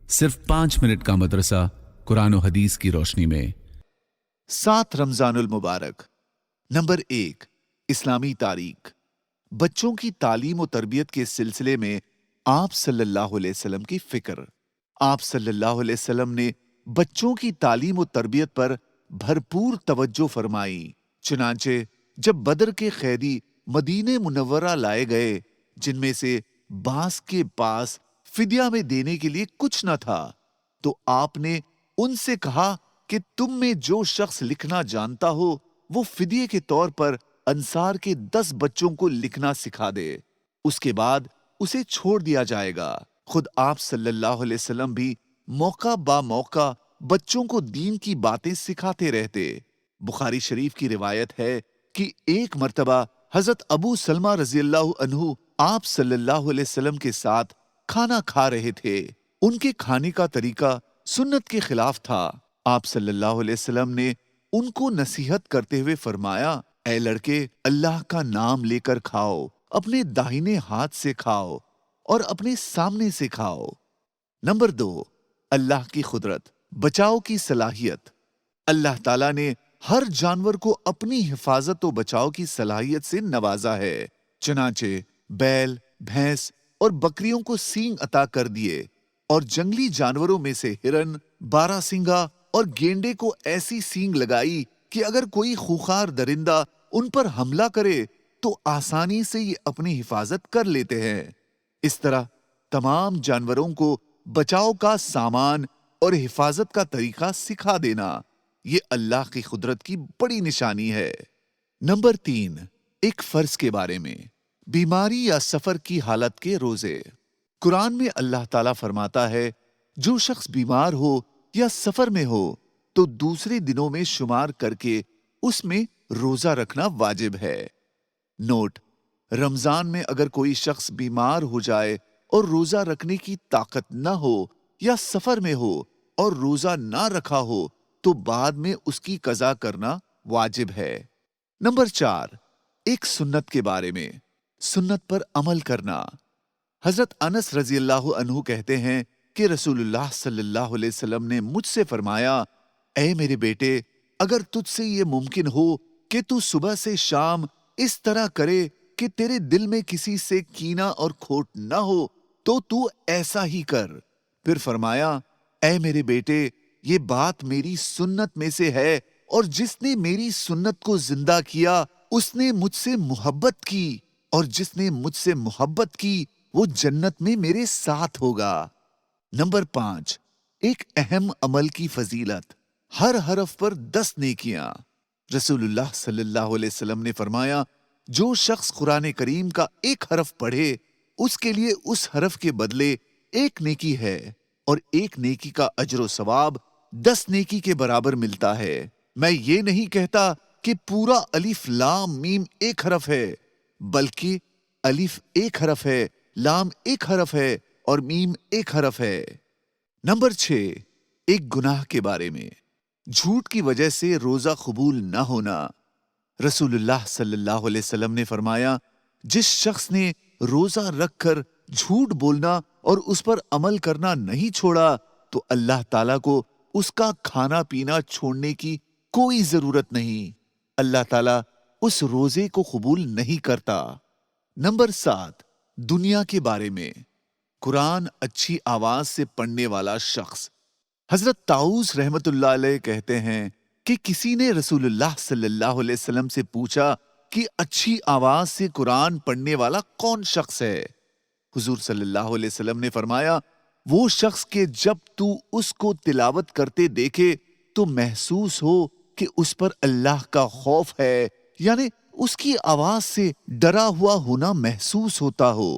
صرف 5 منٹ کا مدرسہ قرآن و حدیث کی روشنی میں۔ 7 رمضان المبارک۔ نمبر 1، اسلامی تاریخ۔ بچوں کی تعلیم و تربیت کے سلسلے میں آپ صلی اللہ علیہ وسلم کی فکر۔ آپ صلی اللہ علیہ وسلم نے بچوں کی تعلیم و تربیت پر بھرپور توجہ فرمائی۔ چنانچہ جب بدر کے قیدی مدینہ منورہ لائے گئے، جن میں سے بعض کے پاس فدیہ میں دینے کے لیے کچھ نہ تھا، تو آپ نے ان سے کہا کہ تم میں جو شخص لکھنا جانتا ہو وہ فدیے کے طور پر انصار کے 10 بچوں کو لکھنا سکھا دے، اس کے بعد اسے چھوڑ دیا جائے گا۔ خود آپ صلی اللہ علیہ وسلم بھی موقع با موقع بچوں کو دین کی باتیں سکھاتے رہتے۔ بخاری شریف کی روایت ہے کہ ایک مرتبہ حضرت ابو سلمہ رضی اللہ عنہ آپ صلی اللہ علیہ وسلم کے ساتھ کھانا کھا رہے تھے۔ ان کے کھانے کا طریقہ سنت کے خلاف تھا۔ آپ صلی اللہ علیہ وسلم نے ان کو نصیحت کرتے ہوئے فرمایا، اے لڑکے، اللہ کا نام لے کر کھاؤ، اپنے داہنے ہاتھ سے کھاؤ اور اپنے سامنے سے کھاؤ۔ نمبر 2، اللہ کی قدرت، بچاؤ کی صلاحیت۔ اللہ تعالیٰ نے ہر جانور کو اپنی حفاظت و بچاؤ کی صلاحیت سے نوازا ہے۔ چنانچہ بیل، بھینس اور بکریوں کو سینگ عطا کر دیے، اور جنگلی جانوروں میں سے ہرن، باراسنگا اور گینڈے کو ایسی سینگ لگائی کہ اگر کوئی خوخار درندہ ان پر حملہ کرے تو آسانی سے یہ اپنی حفاظت کر لیتے ہیں۔ اس طرح تمام جانوروں کو بچاؤ کا سامان اور حفاظت کا طریقہ سکھا دینا، یہ اللہ کی قدرت کی بڑی نشانی ہے۔ نمبر 3، ایک فرض کے بارے میں، بیماری یا سفر کی حالت کے روزے۔ قرآن میں اللہ تعالیٰ فرماتا ہے، جو شخص بیمار ہو یا سفر میں ہو تو دوسرے دنوں میں شمار کر کے اس میں روزہ رکھنا واجب ہے۔ نوٹ: رمضان میں اگر کوئی شخص بیمار ہو جائے اور روزہ رکھنے کی طاقت نہ ہو یا سفر میں ہو اور روزہ نہ رکھا ہو تو بعد میں اس کی قضا کرنا واجب ہے۔ نمبر 4، ایک سنت کے بارے میں، سنت پر عمل کرنا۔ حضرت انس رضی اللہ عنہ کہتے ہیں کہ رسول اللہ صلی اللہ علیہ وسلم نے مجھ سے فرمایا، اے میرے بیٹے، اگر تجھ سے یہ ممکن ہو کہ تو صبح سے شام اس طرح کرے کہ تیرے دل میں کسی سے کینہ اور کھوٹ نہ ہو تو ایسا ہی کر۔ پھر فرمایا، اے میرے بیٹے، یہ بات میری سنت میں سے ہے، اور جس نے میری سنت کو زندہ کیا اس نے مجھ سے محبت کی، اور جس نے مجھ سے محبت کی وہ جنت میں میرے ساتھ ہوگا۔ نمبر 5، ایک اہم عمل کی فضیلت، ہر حرف پر 10 نیکیاں۔ رسول اللہ صلی اللہ علیہ وسلم نے فرمایا، جو شخص قرآن کریم کا ایک حرف پڑھے اس کے لیے اس حرف کے بدلے 1 نیکی ہے، اور 1 نیکی کا اجر و ثواب 10 نیکی کے برابر ملتا ہے۔ میں یہ نہیں کہتا کہ پورا الف لام میم 1 حرف ہے، بلکہ الف 1 حرف ہے، لام 1 حرف ہے اور میم 1 حرف ہے۔ نمبر 6، ایک گناہ کے بارے میں، جھوٹ کی وجہ سے روزہ قبول نہ ہونا۔ رسول اللہ صلی اللہ علیہ وسلم نے فرمایا، جس شخص نے روزہ رکھ کر جھوٹ بولنا اور اس پر عمل کرنا نہیں چھوڑا تو اللہ تعالیٰ کو اس کا کھانا پینا چھوڑنے کی کوئی ضرورت نہیں، اللہ تعالیٰ اس روزے کو قبول نہیں کرتا۔ نمبر 7، دنیا کے بارے میں، قرآن اچھی آواز سے پڑھنے والا شخص۔ حضرت طاؤس رحمت اللہ علیہ کہتے ہیں کہ کسی نے رسول اللہ صلی اللہ علیہ وسلم سے پوچھا کہ اچھی آواز سے قرآن پڑھنے والا کون شخص ہے؟ حضور صلی اللہ علیہ وسلم نے فرمایا، وہ شخص کہ جب تو اس کو تلاوت کرتے دیکھے تو محسوس ہو کہ اس پر اللہ کا خوف ہے، یعنی اس کی آواز سے ڈرا ہوا ہونا محسوس ہوتا ہو۔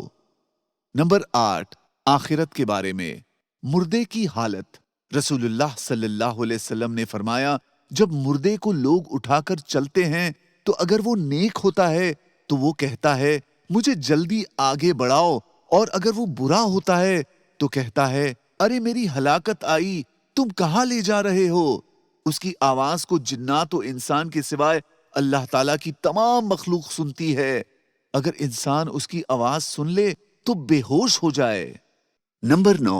نمبر 8، آخرت کے بارے میں، مردے کی حالت۔ رسول اللہ صلی اللہ علیہ وسلم نے فرمایا، جب مردے کو لوگ اٹھا کر چلتے ہیں تو اگر وہ نیک ہوتا ہے تو وہ کہتا ہے مجھے جلدی آگے بڑھاؤ، اور اگر وہ برا ہوتا ہے تو کہتا ہے ارے میری ہلاکت آئی، تم کہاں لے جا رہے ہو؟ اس کی آواز کو جنات و انسان کے سوائے اللہ تعالیٰ کی تمام مخلوق سنتی ہے۔ اگر انسان اس کی آواز سن لے تو بے ہوش ہو جائے۔ نمبر 9،